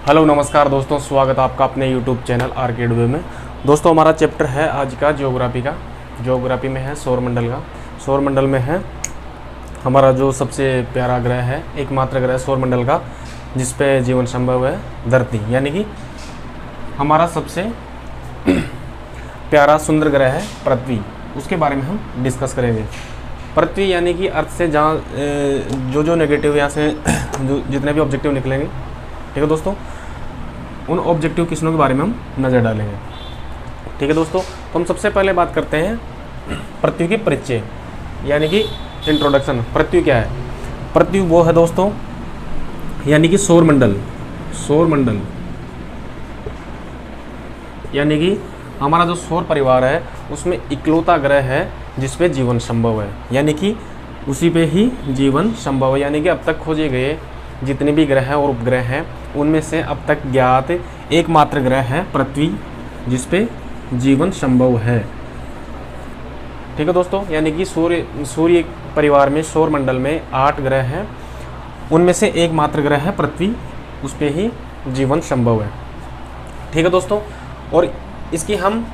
Hello नमस्कार दोस्तों, स्वागत है आपका अपने यूट्यूब चैनल आरके डुबे में। दोस्तों हमारा चैप्टर है आज का ज्योग्राफी का। ज्योग्राफी में है सौरमंडल का। सौरमंडल में है हमारा जो सबसे प्यारा ग्रह है, एकमात्र ग्रह सौरमंडल का जिस पे जीवन संभव है, धरती, यानी कि हमारा सबसे प्यारा सुंदर ग्रह है पृथ्वी। उसके बारे में हम डिस्कस करेंगे। पृथ्वी यानी कि अर्थ से जहाँ जो नेगेटिव यहाँ से जितने भी ऑब्जेक्टिव निकलेंगे, ठीक है दोस्तों, उन ऑब्जेक्टिव क्वेश्चनों के बारे में हम नज़र डालेंगे। ठीक है दोस्तों, तो हम सबसे पहले बात करते हैं पृथ्वी के परिचय यानी कि इंट्रोडक्शन। पृथ्वी क्या है? पृथ्वी वो है दोस्तों यानी कि सौरमंडल। सौरमंडल यानी कि हमारा जो सौर परिवार है उसमें इकलौता ग्रह है जिस पे जीवन संभव है, यानी कि उसी पे ही जीवन संभव है। यानी कि अब तक खोजे गए जितने भी ग्रह हैं और उपग्रह हैं उनमें से अब तक ज्ञात एकमात्र ग्रह है पृथ्वी जिस पे जीवन संभव है। ठीक है दोस्तों, यानी कि सूर्य परिवार में सौरमंडल में 8 ग्रह हैं, उनमें से एकमात्र ग्रह है पृथ्वी, उस पे ही जीवन संभव है। ठीक है दोस्तों, और इसकी हम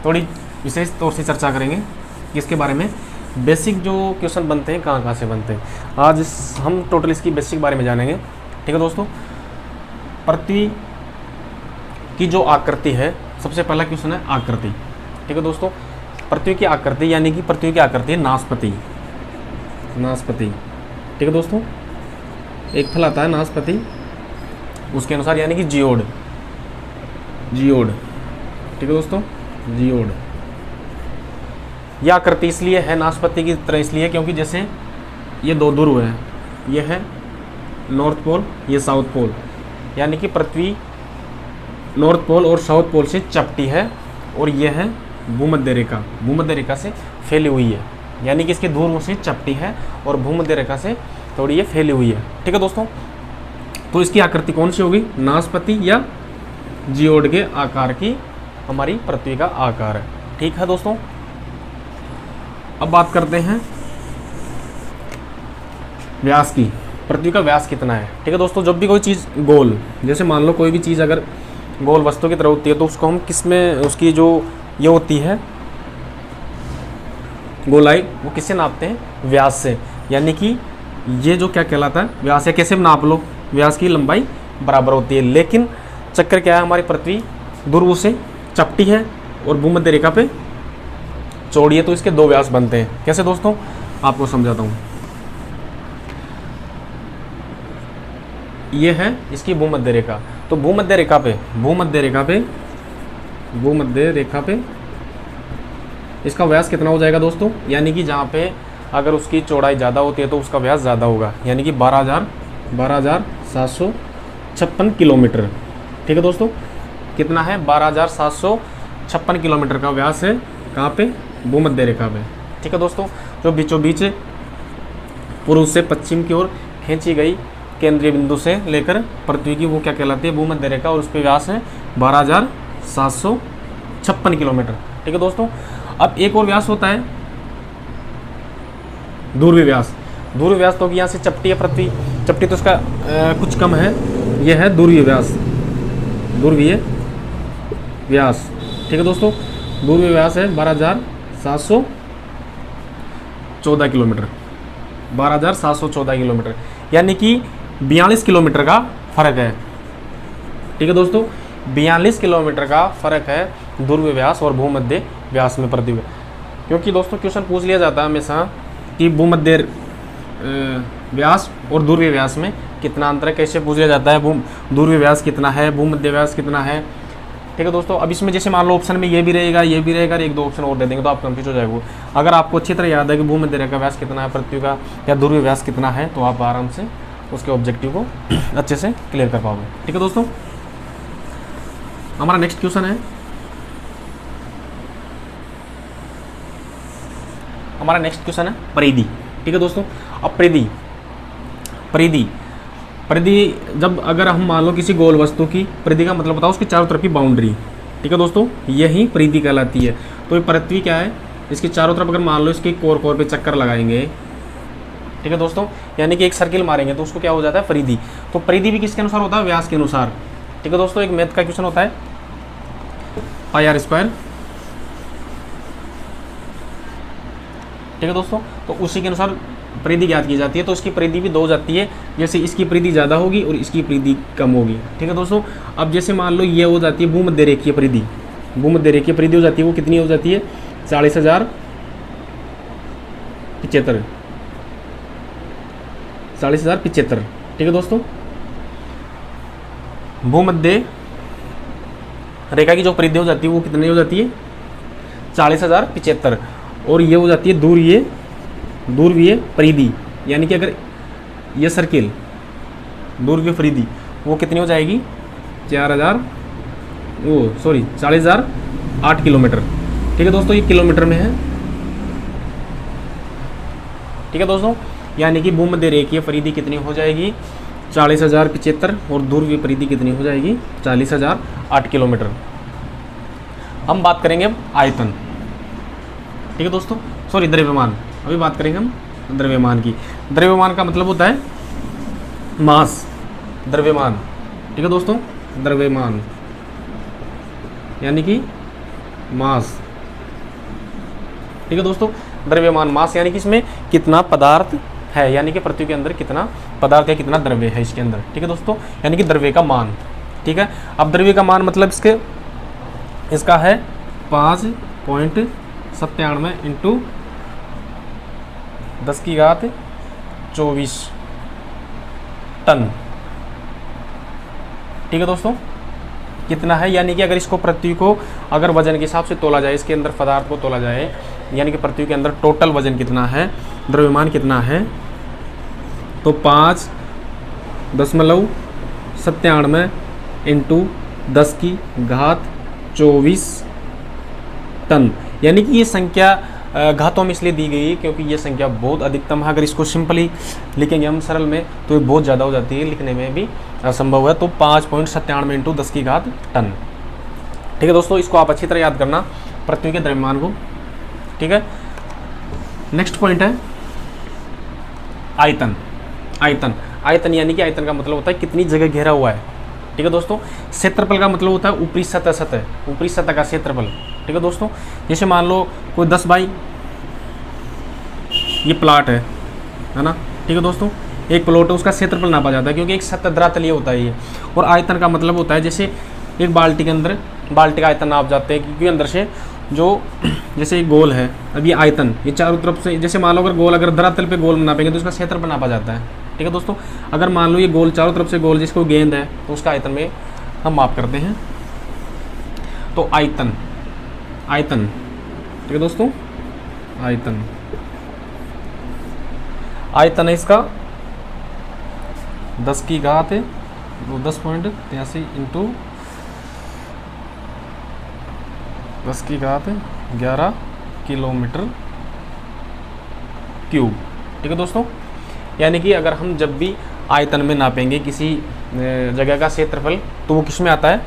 थोड़ी विशेष तौर से चर्चा करेंगे कि इसके बारे में बेसिक जो क्वेश्चन बनते हैं कहाँ से बनते हैं। आज हम टोटल इसकी बेसिक बारे में जानेंगे। ठीक है दोस्तों, पृथ्वी की जो आकृति है, सबसे पहला क्वेश्चन है आकृति। ठीक है दोस्तों, पृथ्वी की आकृति यानी कि पृथ्वी की आकृति है नाशपाती। नाशपाती, ठीक है दोस्तों, एक फल आता है नाशपाती, उसके अनुसार यानी कि जियोड। जियोड, ठीक है दोस्तों, जियोड। यह आकृति इसलिए है नाशपाती की तरह इसलिए क्योंकि जैसे ये दो ध्रुव है, ये है नॉर्थ पोल, ये साउथ पोल, यानी कि पृथ्वी नॉर्थ पोल और साउथ पोल से चपटी है और ये है भूमध्य रेखा। भूमध्य रेखा से फैली हुई है, यानी कि इसके ध्रुवों से चपटी है और भूमध्य रेखा से थोड़ी ये फैली हुई है। ठीक है दोस्तों, तो इसकी आकृति कौन सी होगी? नाशपाती या जियोड के आकार की हमारी पृथ्वी का आकार है। ठीक है दोस्तों, अब बात करते हैं व्यास की। पृथ्वी का व्यास कितना है? ठीक है दोस्तों, जब भी कोई चीज़ गोल, जैसे मान लो कोई भी चीज़ अगर गोल वस्तु की तरह होती है तो उसको हम किस में, उसकी जो ये होती है गोलाई, वो किससे नापते हैं? व्यास से। यानी कि ये जो क्या कहलाता है? व्यास है। कैसे नाप लो? व्यास की लंबाई बराबर होती है। लेकिन चक्कर क्या है, हमारी पृथ्वी ध्रुव से चपटी है और भूमध्य रेखा पे चौड़ी है, तो इसके 2 व्यास बनते हैं। कैसे दोस्तों? आपको समझाता हूँ। ये है इसकी भूमध्य रेखा, तो भूमध्य रेखा पे इसका व्यास कितना हो जाएगा दोस्तों? यानी कि जहाँ पे अगर उसकी चौड़ाई ज़्यादा होती है तो उसका व्यास ज़्यादा होगा, यानी कि 12,756 किलोमीटर। ठीक है दोस्तों, कितना है? 12,756 किलोमीटर का व्यास है। कहाँ पे? भूमध्य रेखा पे। ठीक है दोस्तों, जो बीचों बीच पूर्व से पश्चिम की ओर खींची गई केंद्रीय बिंदु से लेकर पृथ्वी की, वो क्या कहलाती है? भूमध्य रेखा, और उस पर व्यास है 12,756 किलोमीटर। ठीक है दोस्तों, अब एक और व्यास होता है ध्रुवीय व्यास। ध्रुवीय व्यास तो यहाँ से चपटी है पृथ्वी, चपटी तो उसका कुछ कम है, यह है ध्रुवीय व्यास। ध्रुवीय व्यास, ठीक है दोस्तों, ध्रुवीय व्यास है 12,714 किलोमीटर। 12,714 किलोमीटर, यानी कि 42 किलोमीटर का फर्क है। ठीक है दोस्तों, 42 किलोमीटर का फर्क है ध्रुवीय व्यास और भूमध्य व्यास में पृथ्वी। क्योंकि दोस्तों क्वेश्चन पूछ लिया जाता है हमेशा कि भूमध्य व्यास और ध्रुवीय व्यास में कितना अंतर है। कैसे पूछ लिया जाता है? ध्रुवीय व्यास कितना है, भूमध्य व्यास कितना है। ठीक है दोस्तों, अब इसमें जैसे मान लो ऑप्शन में ये भी रहेगा, ये भी रहेगा, 1-2 ऑप्शन और दे देंगे तो आप कंफ्यूज हो जाएगा। अगर आपको अच्छी तरह याद है कि भूमध्य रेखा व्यास कितना है पृथ्वी का या ध्रुवीय व्यास कितना है, तो आप आराम से उसके ऑब्जेक्टिव को अच्छे से क्लियर कर पाओगे। ठीक है दोस्तों, हमारा नेक्स्ट क्वेश्चन है, परिधि। ठीक है दोस्तों, अब परिधि जब अगर हम मान लो किसी गोल वस्तु की, परिधि का मतलब बताओ उसकी चारों तरफ की बाउंड्री। ठीक है दोस्तों, यही परिधि कहलाती है। तो ये पृथ्वी क्या है? इसकी चारों तरफ अगर मान लो इसके कोर पे चक्कर लगाएंगे, ठीक है दोस्तों, यानी कि एक सर्किल मारेंगे तो उसको क्या हो जाता है? परिधि। तो परिधि भी किसके अनुसार होता है? व्यास के अनुसार। ठीक है दोस्तों, एक मैथ का क्वेश्चन होता है पाई आर स्क्वायर, ठीक है दोस्तों। तो उसी के अनुसार परिधि ज्ञात की जाती है, तो इसकी परिधि भी 2 हो जाती है, जैसे इसकी परिधि ज़्यादा होगी और इसकी परिधि कम होगी, ठीक है दोस्तों। अब जैसे मान लो ये हो जाती है भूमध्य रेखीय परिधि, भूमध्य रेखीय परिधि हो जाती है, वो कितनी हो जाती है 40,075, 40,075, ठीक है दोस्तों। भूमध्य रेखा की जो परिधि हो जाती है वो कितनी हो जाती है 40,075, और ये हो जाती है दूरवीय परिधि, यानी कि अगर ये सर्किल दूरवीय परिधि वो कितनी हो जाएगी 40,008 किलोमीटर, ठीक है दोस्तों, ये किलोमीटर में है, ठीक है दोस्तों। यानी कि भूमध्य रेखीय परिधि कितनी हो जाएगी 40,075 और दूरवीय परिधि कितनी हो जाएगी 40,008 किलोमीटर। हम बात करेंगे अब आयतन, ठीक है दोस्तों, सॉरी द्रव्यमान, अभी बात करेंगे हम द्रव्यमान की। द्रव्यमान का मतलब होता है मास, द्रव्यमान, ठीक है दोस्तों, द्रव्यमान यानी कि मास, ठीक है दोस्तों। द्रव्यमान मास यानी कि इसमें कितना पदार्थ है, यानी कि पृथ्वी के अंदर कितना पदार्थ है, कितना द्रव्य है इसके अंदर, ठीक है दोस्तों, यानी कि द्रव्य का मान, ठीक है। अब द्रव्य का मान मतलब इसका है 5.97 इंटू 10⁻²4 टन, ठीक है दोस्तों, कितना है, यानी कि अगर इसको पृथ्वी को अगर वजन के हिसाब से तोला जाए, इसके अंदर पदार्थ को तोला जाए, यानी कि पृथ्वी के अंदर टोटल वजन कितना है, द्रव्यमान कितना है, तो 5.97 इंटू 10⁻²4 टन, यानी कि ये संख्या घातों में इसलिए दी गई है क्योंकि ये संख्या बहुत अधिकतम है। अगर इसको सिंपली लिखेंगे हम सरल में तो ये बहुत ज़्यादा हो जाती है, लिखने में भी असंभव है। तो 5.97 इंटू 10⁻² टन, ठीक है दोस्तों, इसको आप अच्छी तरह याद करना पृथ्वी के द्रव्यमान को, ठीक है। नेक्स्ट पॉइंट है आयतन। आयतन, आयतन यानी कि आयतन का मतलब होता है कितनी जगह घेरा हुआ है, ठीक है दोस्तों। क्षेत्रफल का मतलब होता है ऊपरी सतह, ऊपरी सतह का क्षेत्रफल, ठीक है दोस्तों। जैसे मान लो कोई 10 बाई ये प्लाट है ना, ठीक है दोस्तों, एक प्लॉट है, उसका क्षेत्रफल नापा जाता है क्योंकि एक सतह धरातलीय होता है ये। और आयतन का मतलब होता है जैसे एक बाल्टी के अंदर बाल्टी का आयतन नाप जाते हैं, क्योंकि अंदर से जो जैसे एक गोल है, अब ये आयतन ये चारों तरफ से, जैसे मान लो अगर धरातल पे गोल नापेंगे तो उसका क्षेत्रफल नापा जाता है, ठीक है दोस्तों। अगर मान लो ये गोल चारों तरफ से गोल जिसको गेंद है तो उसका आयतन में हम माप करते हैं। तो आयतन, आयतन, ठीक है दोस्तों, आयतन, आयतन है इसका 10⁻83 इंटू 10⁻11 किलोमीटर क्यूब, ठीक है दोस्तों। यानी कि अगर हम जब भी आयतन में नापेंगे किसी जगह का क्षेत्रफल तो वो किस में आता है,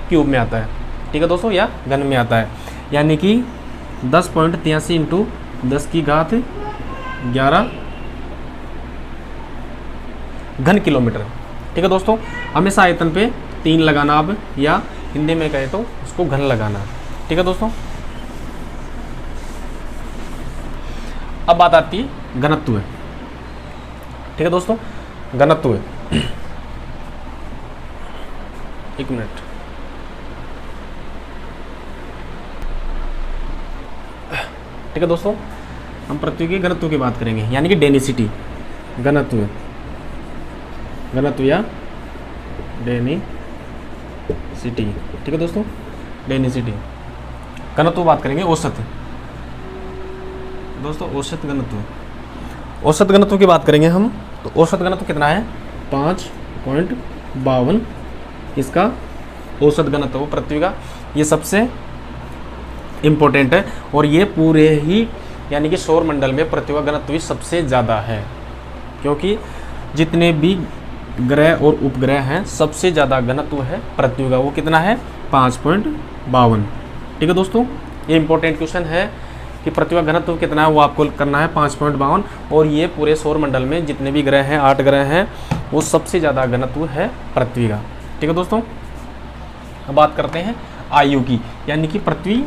क्यूब में आता है, ठीक है दोस्तों, या घन में आता है। यानी कि 10.83 इंटू 10⁻11 घन किलोमीटर, ठीक है दोस्तों। हमेशा आयतन पे 3 लगाना अब, या हिंदी में कहे तो उसको घन लगाना, ठीक है दोस्तों। अब बात आती है घनत्व, ठीक है दोस्तों, घनत्व। एक मिनट, ठीक है दोस्तों, हम पृथ्वी के घनत्व की बात करेंगे, यानी कि डेनिसिटी, घनत्व, घनत्व या डेनिसिटी, ठीक है दोस्तों, डेनिसिटी। घनत्व बात करेंगे औसत, दोस्तों औसत घनत्व, औसत घनत्व की बात करेंगे हम। तो औसत घनत्व कितना है 5.52 इसका औसत घनत्व पृथ्वी का, ये सबसे इम्पोर्टेंट है। और ये पूरे ही यानी कि सौर मंडल में पृथ्वी का घनत्व सबसे ज़्यादा है, क्योंकि जितने भी ग्रह और उपग्रह हैं सबसे ज़्यादा घनत्व है पृथ्वी का, वो कितना है 5.52, ठीक है दोस्तों। ये इंपॉर्टेंट क्वेश्चन है कि पृथ्वी का घनत्व कितना है, वो आपको करना है 5.52। और ये पूरे सौर मंडल में जितने भी ग्रह हैं 8 ग्रह हैं, वो सबसे ज़्यादा घनत्व है पृथ्वी का, ठीक है दोस्तों। अब बात करते हैं आयु की, यानी कि पृथ्वी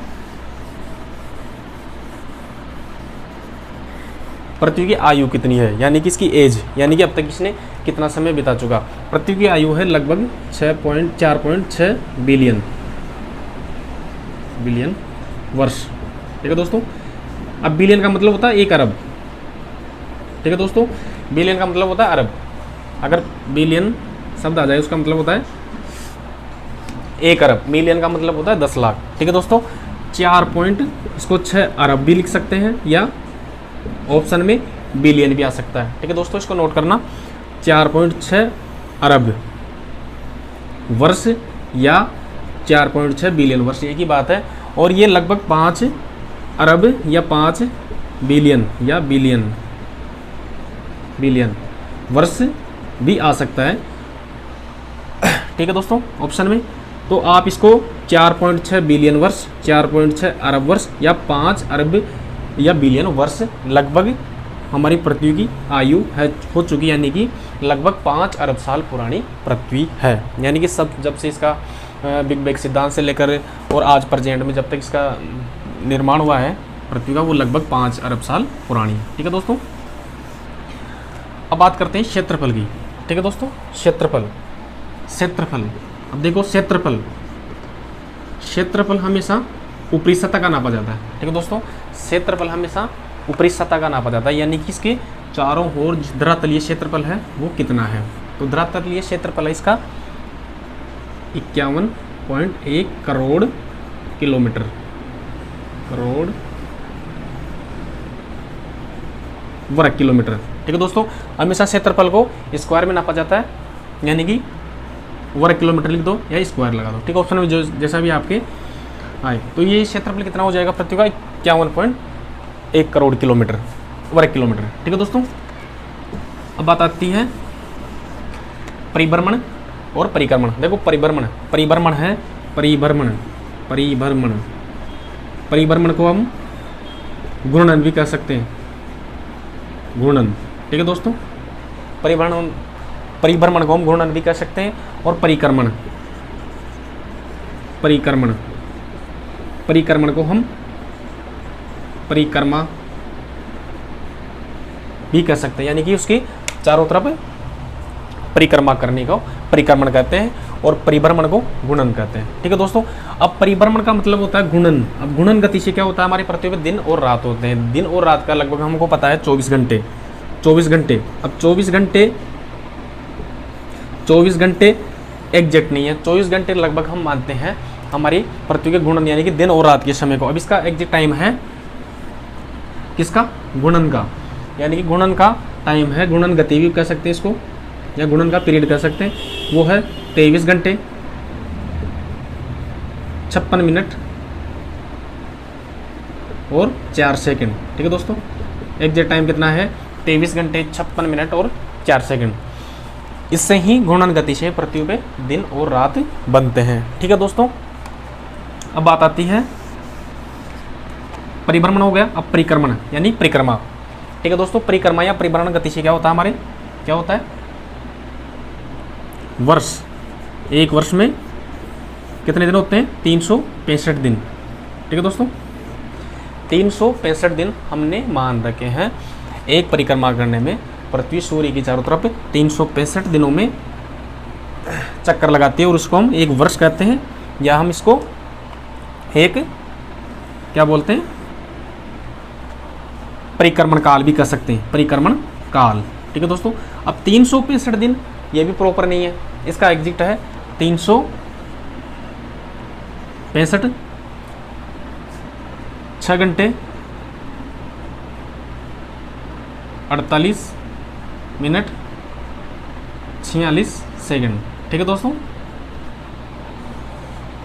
की आयु कितनी है, यानी कि इसकी एज, यानी कि अब तक इसने कितना समय बिता चुका। पृथ्वी की आयु है लगभग 4.6 बिलियन वर्ष। ठीक है दोस्तों। अब बिलियन का मतलब होता है 1 अरब। ठीक है दोस्तों, बिलियन का मतलब होता है अरब। अगर बिलियन शब्द आ जाए उसका मतलब होता है 1 अरब, मिलियन का मतलब होता है 10 लाख। ठीक है दोस्तों, 4.6 अरब भी लिख सकते हैं या ऑप्शन में बिलियन भी आ सकता है। ठीक है दोस्तों, इसको नोट करना, 4.6 अरब वर्ष या 4.6 बिलियन वर्ष, एक ही बात है। और ये लगभग 5 अरब या 5 बिलियन या बिलियन वर्ष भी आ सकता है। ठीक है दोस्तों, ऑप्शन में। तो आप इसको 4.6 बिलियन वर्ष, 4.6 अरब वर्ष या 5 अरब या बिलियन वर्ष लगभग हमारी पृथ्वी की आयु है हो चुकी, यानी कि लगभग 5 अरब साल पुरानी पृथ्वी है। यानी कि सब जब से इसका बिग बैंग सिद्धांत से लेकर और आज प्रेजेंट में जब तक इसका निर्माण हुआ है पृथ्वी का, वो लगभग 5 अरब साल पुरानी है। ठीक है दोस्तों। अब बात करते हैं क्षेत्रफल की। ठीक है दोस्तों, क्षेत्रफल। अब देखो, क्षेत्रफल हमेशा ऊपरी सतह का नापा जाता है। ठीक है दोस्तों, क्षेत्रफल हमेशा ऊपरी सतह का नापा जाता है, यानी कि इसके चारों ओर धरातलीय क्षेत्रफल है वो कितना है। तो धरातलीय क्षेत्रफल है इसका 51.1 करोड़ किलोमीटर, वर्ग किलोमीटर। ठीक है दोस्तों, हमेशा क्षेत्रफल को स्क्वायर में नापा जाता है, यानी कि वर्ग किलोमीटर लिख दो या स्क्वायर लगा दो। ठीक है, ऑप्शन में जो जैसा भी आपके आए। तो ये क्षेत्रफल कितना हो जाएगा पृथ्वी का, 51.1 करोड़ किलोमीटर, वर्ग किलोमीटर। ठीक है दोस्तों। अब बात आती है परिभ्रमण और परिक्रमण। देखो, परिभ्रमण है, परिभ्रमण को हम घूर्णन भी कह सकते हैं, घूर्णन। ठीक है दोस्तों, परिभ्रमण को हम घूर्णन भी कह सकते हैं। और परिक्रमण को हम परिक्रमा भी कह सकते हैं, यानी कि उसकी चारों तरफ परिक्रमा करने को परिक्रमण कहते हैं और परिभ्रमण को घूर्णन कहते हैं। ठीक है दोस्तों। अब परिभ्रमण का मतलब होता है घूर्णन। अब घूर्णन गति से क्या होता है, हमारी पृथ्वी पे दिन और रात होते हैं। दिन और रात का लगभग हमको पता है 24 घंटे। अब 24 घंटे एग्जैक्ट नहीं है, 24 घंटे लगभग हम मानते हैं हमारी पृथ्वी के घूर्णन, यानी कि दिन और रात के समय को। अब इसका एग्जैक्ट टाइम है किसका, घूर्णन का, यानी कि घूर्णन का टाइम है, घूर्णन गति भी कह सकते हैं इसको, या घूर्णन का पीरियड कह सकते हैं, वो है 23 घंटे 56 मिनट और 4 सेकंड। ठीक है दोस्तों, एग्जैक्ट टाइम कितना है, 23 घंटे 56 मिनट और 4 सेकंड। इससे ही घूर्णन गति से पृथ्वी पे दिन और रात बनते हैं। ठीक है दोस्तों। अब बात आती है, परिभ्रमण हो गया, अब परिक्रमण यानी परिक्रमा। ठीक है दोस्तों, परिक्रमा या परिभ्रमण गति से क्या होता है, हमारे क्या होता है, वर्ष। एक वर्ष में कितने दिन होते हैं, 365 दिन। ठीक है दोस्तों, 365 दिन हमने मान रखे हैं एक परिक्रमा करने में। पृथ्वी सूर्य की चारों तरफ 365 दिनों में चक्कर लगाती है और उसको हम एक वर्ष कहते हैं, या हम इसको एक क्या बोलते हैं, परिक्रमण काल भी कह सकते हैं, परिक्रमण काल। ठीक है दोस्तों। अब 365 दिन ये भी प्रॉपर नहीं है, इसका एग्जैक्ट है 365 6 घंटे 48 मिनट 46 सेकंड। ठीक है दोस्तों,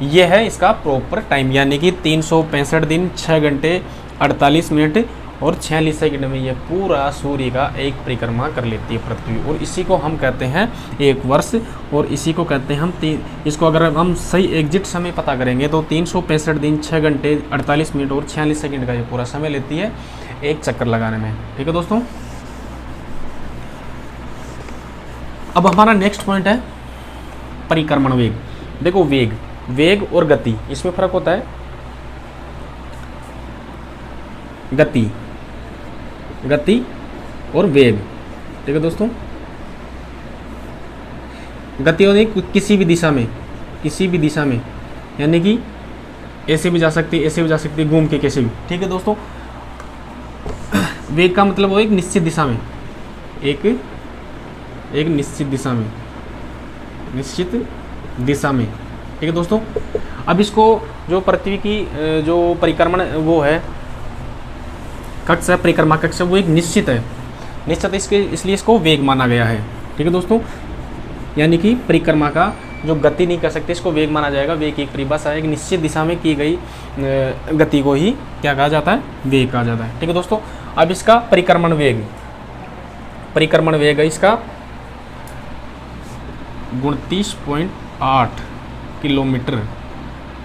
ये है इसका प्रॉपर टाइम, यानी कि 365 दिन 6 घंटे 48 मिनट और 46 सेकंड में ये पूरा सूर्य का एक परिक्रमा कर लेती है पृथ्वी, और इसी को हम कहते हैं एक वर्ष, और इसी को कहते हैं हम इसको अगर हम सही एग्जैक्ट समय पता करेंगे तो 365 दिन 6 घंटे 48 मिनट और 46 सेकंड का ये पूरा समय लेती है एक चक्कर लगाने में। ठीक है दोस्तों। अब हमारा नेक्स्ट पॉइंट है परिक्रमण वेग। देखो, वेग वेग और गति, इसमें फर्क होता है। गति, गति और वेग, ठीक है दोस्तों। गति होने किसी भी दिशा में, किसी भी दिशा में, यानी कि ऐसे भी जा सकती है, ऐसे भी जा सकती है, घूम के कैसे भी, ठीक है दोस्तों। वेग का मतलब वो एक निश्चित दिशा में, एक निश्चित दिशा में, निश्चित दिशा में, ठीक है दोस्तों। अब इसको जो पृथ्वी की जो परिक्रमण वो है कक्ष है, परिक्रमा कक्ष है, वो एक निश्चित है, निश्चित इसके इसलिए इसको वेग माना गया है, ठीक है दोस्तों। यानी कि परिक्रमा का जो गति नहीं कर सकते इसको वेग माना जाएगा। वेग की एक परिभाषा है, एक निश्चित दिशा में की गई गति को ही क्या कहा जाता है, वेग कहा जाता है, ठीक है दोस्तों। अब इसका परिक्रमण वेग, परिक्रमण वेग है इसका 29.8 किलोमीटर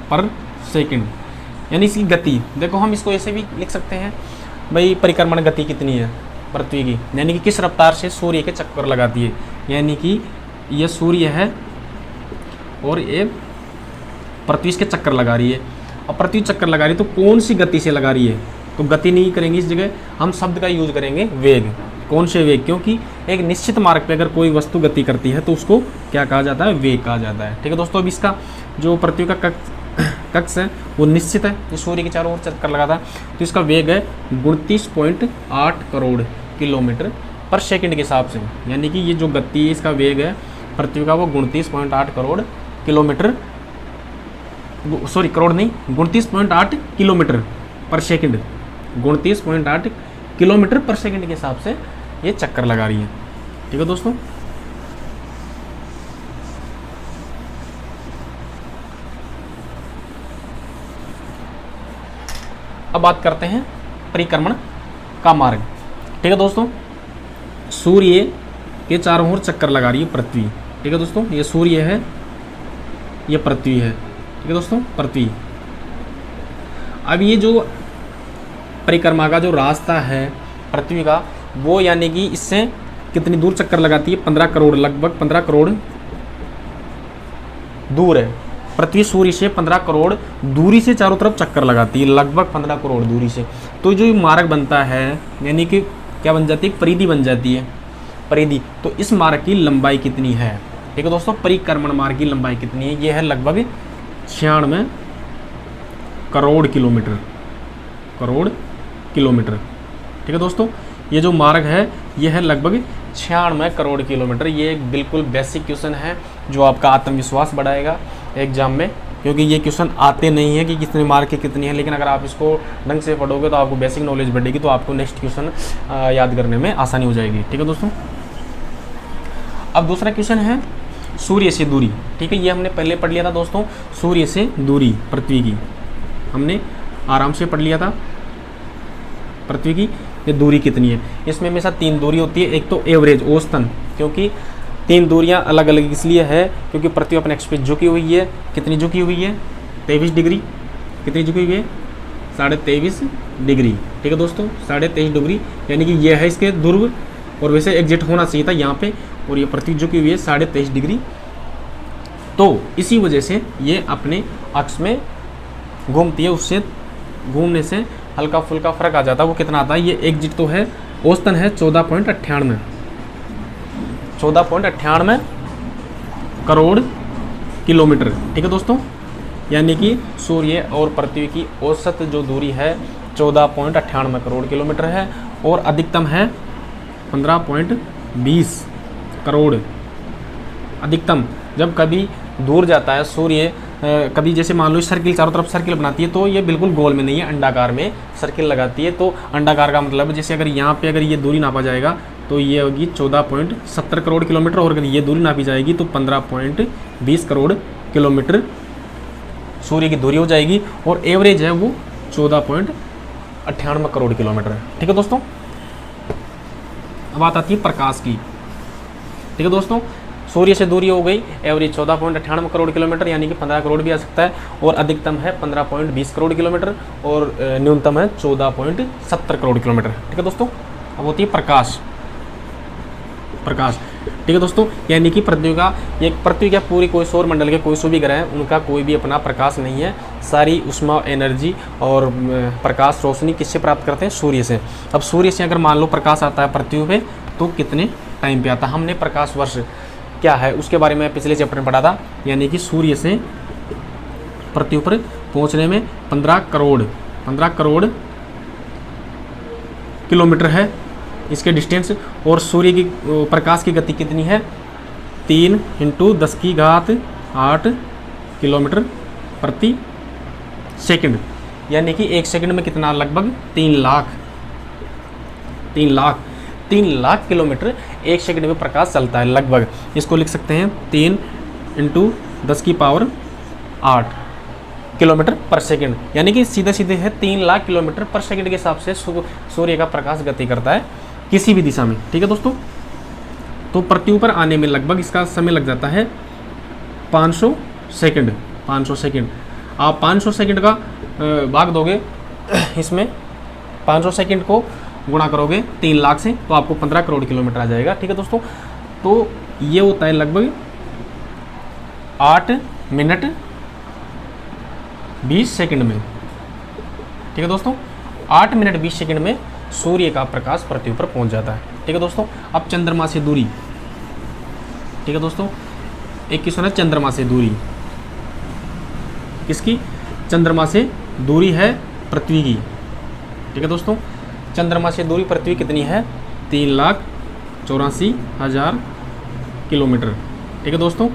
पर सेकंड, यानी इसकी गति देखो, हम इसको ऐसे भी लिख सकते हैं भाई, परिक्रमण गति कितनी है पृथ्वी की, यानी कि किस रफ्तार से सूर्य के चक्कर लगाती है। यानी कि ये सूर्य है और ये पृथ्वी के चक्कर लगा रही है। अब पृथ्वी चक्कर लगा रही है तो कौन सी गति से लगा रही है, तो गति नहीं करेंगे इस जगह, हम शब्द का यूज करेंगे वेग। कौन से वेग, क्योंकि एक निश्चित मार्ग पे अगर कोई वस्तु गति करती है तो उसको क्या कहा जाता है, वेग कहा जाता है, ठीक है दोस्तों। अब इसका जो पृथ्वी का कक्ष है वो निश्चित है, जो सूर्य के चारों ओर चक्कर लगाता है, तो इसका वेग है 29.8 करोड़ किलोमीटर पर सेकंड के हिसाब से। यानी कि ये जो गति है इसका वेग है पृथ्वी का वो 29.8 करोड़ किलोमीटर, सॉरी करोड़ नहीं, 29.8 किलोमीटर पर सेकंड, 29.8 किलोमीटर पर सेकंड के हिसाब से ये चक्कर लगा रही है, ठीक है दोस्तों। अब बात करते हैं परिक्रमण का मार्ग, ठीक है दोस्तों। सूर्य के चारों ओर चक्कर लगा रही है पृथ्वी, ठीक है दोस्तों। ये सूर्य है, ये पृथ्वी है, ठीक है दोस्तों, पृथ्वी। अब ये जो परिक्रमा का जो रास्ता है पृथ्वी का, वो यानी कि इससे कितनी दूर चक्कर लगाती है, 15 करोड़, लगभग 15 करोड़ दूर है। पृथ्वी सूर्य से 15 करोड़ दूरी से चारों तरफ चक्कर लगाती है, लगभग 15 करोड़ दूरी से। तो जो मार्ग बनता है, यानी कि क्या बन जाती है, परिधि बन जाती है, परिधि। तो इस मार्ग की लंबाई कितनी है, ठीक है दोस्तों, परिक्रमण मार्ग की लंबाई कितनी है, ये है लगभग 96 करोड़ किलोमीटर, करोड़ किलोमीटर, ठीक है दोस्तों। ये जो मार्ग है ये है लगभग 96 करोड़ किलोमीटर। ये एक बिल्कुल बेसिक क्वेश्चन है जो आपका आत्मविश्वास बढ़ाएगा एग्जाम में, क्योंकि ये क्वेश्चन आते नहीं है कि कितने मार्क के कितनी है, लेकिन अगर आप इसको ढंग से पढ़ोगे तो आपको बेसिक नॉलेज बढ़ेगी, तो आपको नेक्स्ट क्वेश्चन याद करने में आसानी हो जाएगी, ठीक है दोस्तों। अब दूसरा क्वेश्चन है सूर्य से दूरी, ठीक है। ये हमने पहले पढ़ लिया था दोस्तों, सूर्य से दूरी पृथ्वी की हमने आराम से पढ़ लिया था, पृथ्वी की ये दूरी कितनी है। इसमें हमेशा 3 दूरी होती है, एक तो एवरेज, औसतन, क्योंकि 3 दूरियां अलग अलग इसलिए है क्योंकि पृथ्वी अपने एक्स पे झुकी हुई है। कितनी झुकी हुई है, 23 डिग्री, कितनी झुकी हुई है, 23.5 डिग्री, ठीक है दोस्तों, 23.5 डिग्री, यानी कि ये है इसके ध्रुव, और वैसे एग्जैक्ट होना चाहिए था यहाँ पे, और ये पृथ्वी झुकी हुई है 23.5 डिग्री। तो इसी वजह से ये अपने अक्ष में घूमती है, उससे घूमने से हल्का फुल्का फर्क आ जाता है। वो कितना आता है, ये एग्जिट तो है, औसतन है 14.98 करोड़ किलोमीटर, ठीक है दोस्तों। यानी कि सूर्य और पृथ्वी की औसत जो दूरी है 14.98 करोड़ किलोमीटर है, और अधिकतम है 15.20 करोड़। अधिकतम जब कभी दूर जाता है सूर्य, कभी जैसे मान लो सर्किल चारों तरफ सर्किल बनाती है, तो ये बिल्कुल गोल में नहीं है, अंडाकार में सर्किल लगाती है। तो अंडाकार का मतलब जैसे अगर यहाँ पे अगर ये दूरी नापा जाएगा तो ये होगी 14.70 करोड़ किलोमीटर, और अगर ये दूरी नापी जाएगी तो 15.20 करोड़ किलोमीटर सूर्य की दूरी हो जाएगी, और एवरेज है वो 14.98 करोड़ किलोमीटर है, ठीक है दोस्तों। अब बात आती है प्रकाश की, ठीक है दोस्तों। सूर्य से दूरी हो गई एवरेज 14.98 करोड़ किलोमीटर, यानी कि 15 करोड़ भी आ सकता है, और अधिकतम है 15.20 करोड़ किलोमीटर, और न्यूनतम है 14.70 करोड़ किलोमीटर, ठीक है दोस्तों। अब होती है प्रकाश। प्रकाश ठीक है दोस्तों, यानी कि पृथ्वी का पूरी कोई सौर मंडल के कोई से भी ग्रह है, उनका कोई भी अपना प्रकाश नहीं है। सारी उष्मा, एनर्जी और प्रकाश, रोशनी किससे प्राप्त करते हैं? सूर्य से। अब सूर्य से अगर मान लो प्रकाश आता है पृथ्वी पे, तो कितने टाइम पे आता है? हमने प्रकाश वर्ष क्या है उसके बारे में पिछले चैप्टर में पढ़ा था, यानी कि सूर्य से पृथ्वी पर पहुंचने में 15 करोड़ किलोमीटर है इसके डिस्टेंस। और सूर्य की प्रकाश की गति कितनी है? 3 × 10⁸ किलोमीटर प्रति सेकंड, यानी कि 1 सेकंड में कितना? लगभग 3 लाख किलोमीटर 1 सेकंड में प्रकाश चलता है लगभग। इसको लिख सकते हैं 3 × 10⁸ किलोमीटर पर सेकंड, यानी कि सीधे है 3 लाख किलोमीटर पर सेकंड के हिसाब से सूर्य का प्रकाश गति करता है किसी भी दिशा में। ठीक है दोस्तों, तो पृथ्वी पर आने में लगभग इसका समय लग जाता है 500 सेकंड। आप 500 सेकंड का भाग दोगे इसमें, 500 सेकंड को गुणा करोगे 3 लाख से, तो आपको 15 करोड़ किलोमीटर आ जाएगा। ठीक है दोस्तों, तो ये होता है लगभग 8 मिनट 20 सेकंड में। ठीक है दोस्तों, 8 मिनट 20 सेकंड में सूर्य का प्रकाश पृथ्वी पर पहुंच जाता है। ठीक है दोस्तों, अब चंद्रमा से दूरी। ठीक है दोस्तों, एक क्वेश्चन है चंद्रमा से दूरी। किसकी? चंद्रमा से दूरी है पृथ्वी की। ठीक है दोस्तों, चंद्रमा से दूरी पृथ्वी कितनी है? 3,84,000 किलोमीटर। ठीक है दोस्तों,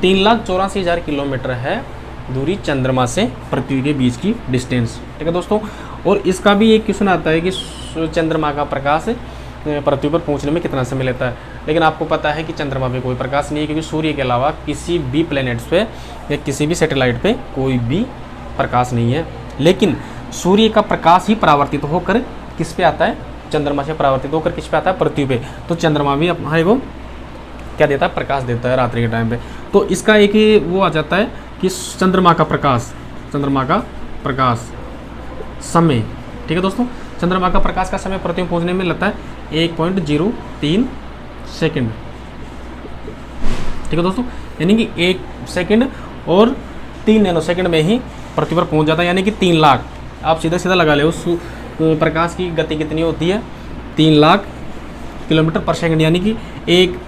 3,84,000 किलोमीटर है दूरी चंद्रमा से पृथ्वी के बीच की डिस्टेंस। ठीक है दोस्तों, और इसका भी एक क्वेश्चन आता है कि चंद्रमा का प्रकाश पृथ्वी पर पहुंचने में कितना समय लेता है। लेकिन आपको पता है कि चंद्रमा पे कोई प्रकाश नहीं है, क्योंकि सूर्य के अलावा किसी भी प्लैनेट्स पे या किसी भी सैटेलाइट पे कोई भी प्रकाश नहीं है। लेकिन सूर्य का प्रकाश ही परावर्तित होकर किस पे आता है? चंद्रमा से परावर्तित होकर किस पे आता है? पृथ्वी पे। तो चंद्रमा भी हमारे को क्या देता है? प्रकाश देता है रात्रि के टाइम पे। तो इसका एक वो आ जाता है कि चंद्रमा का प्रकाश समय। ठीक है दोस्तों, चंद्रमा का प्रकाश का समय पृथ्वी पहुंचने में लगता है 1.03 सेकंड। ठीक है दोस्तों, यानी कि 1 सेकंड और 3 नैनो सेकंड में ही पृथ्वी पर पहुंच जाता है, यानी कि 3 लाख। आप सीधा लगा ले, उस प्रकाश की गति कितनी होती है? 3 लाख किलोमीटर पर सेकंड, यानी कि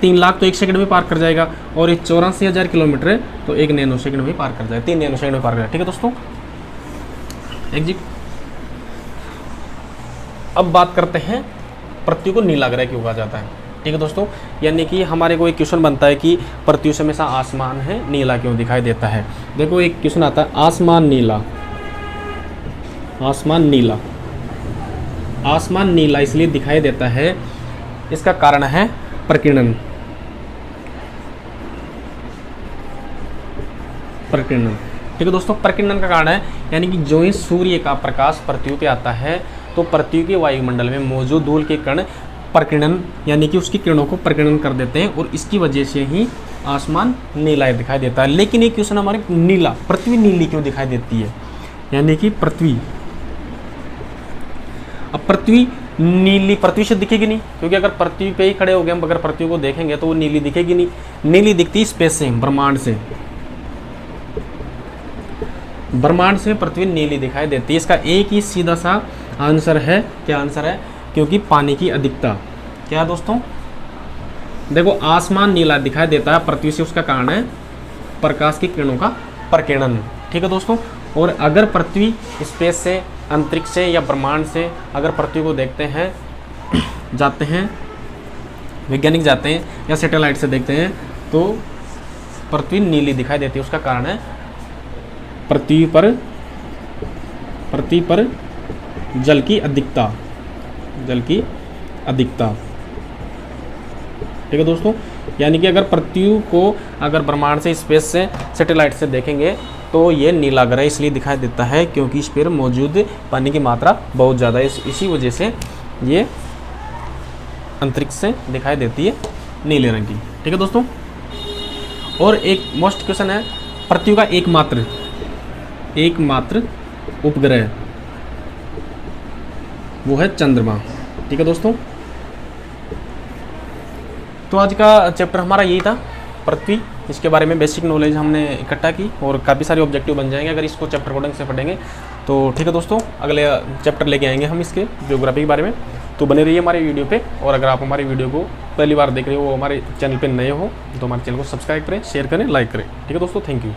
3 लाख तो 1 सेकंड में पार कर जाएगा, और ये 84,000 किलोमीटर है तो 1 नैनो सेकंड में पार कर जाएगा, 3 नैनो सेकंड में पार कर जाएगा। ठीक है दोस्तों, एग्जिट। अब बात करते हैं पृथ्वी को नीला ग्रह क्यों कहा जाता है। ठीक है दोस्तों, यानी कि हमारे को एक क्वेश्चन बनता है कि पृथ्वी से हमेशा आसमान है नीला क्यों दिखाई देता है। देखो एक क्वेश्चन आता है, आसमान नीला इसलिए दिखाई देता है, इसका कारण है प्रकीर्णन। ठीक है दोस्तों, प्रकीर्णन का कारण है, यानी कि जो ही सूर्य का प्रकाश पृथ्वी पे आता है तो पृथ्वी के वायुमंडल में मौजूद धूल के कण प्रकीर्णन, यानी कि उसकी किरणों को प्रकीर्णन कर देते हैं, और इसकी वजह से ही आसमान नीला दिखाई देता है। लेकिन एक क्वेश्चन हमारे पृथ्वी नीली क्यों दिखाई देती है, यानी कि पृथ्वी नीली पृथ्वी से दिखेगी नहीं, क्योंकि अगर पृथ्वी पे ही खड़े हो गए हम, अगर पृथ्वी को देखेंगे तो वो नीली दिखेगी नहीं। नीली दिखती स्पेस से, ब्रह्मांड से पृथ्वी नीली दिखाई देती है। इसका एक ही सीधा सा आंसर है। क्या आंसर है? क्योंकि पानी की अधिकता। क्या दोस्तों, देखो आसमान नीला दिखाई देता है पृथ्वी से, उसका कारण है प्रकाश की किरणों का प्रकीर्णन। ठीक है दोस्तों, और अगर पृथ्वी स्पेस से, अंतरिक्ष से या ब्रह्मांड से अगर पृथ्वी को देखते हैं, वैज्ञानिक जाते हैं या सैटेलाइट से देखते हैं, तो पृथ्वी नीली दिखाई देती है। उसका कारण है पृथ्वी पर जल की अधिकता। ठीक है दोस्तों, यानी कि अगर पृथ्वी को अगर ब्रह्मांड से, स्पेस से, सैटेलाइट से देखेंगे तो ये नीला ग्रह इसलिए दिखाई देता है क्योंकि इस पर मौजूद पानी की मात्रा बहुत ज़्यादा है। इसी वजह से ये अंतरिक्ष से दिखाई देती है नीले रंग की। ठीक है दोस्तों, और एक मोस्ट क्वेश्चन है, पृथ्वी का एकमात्र उपग्रह वो है चंद्रमा। ठीक है दोस्तों, तो आज का चैप्टर हमारा यही था, पृथ्वी। इसके बारे में बेसिक नॉलेज हमने इकट्ठा की और काफ़ी सारे ऑब्जेक्टिव बन जाएंगे अगर इसको चैप्टर को ढंग से पढ़ेंगे। तो ठीक है दोस्तों, अगले चैप्टर लेके आएंगे हम इसके ज्योग्राफी के बारे में। तो बने रहिए हमारे वीडियो पे, और अगर आप हमारी वीडियो को पहली बार देख रहे हो, हमारे चैनल पे नए हो, तो हमारे चैनल को सब्सक्राइब करें, शेयर करें, लाइक करें। ठीक है दोस्तों, थैंक यू।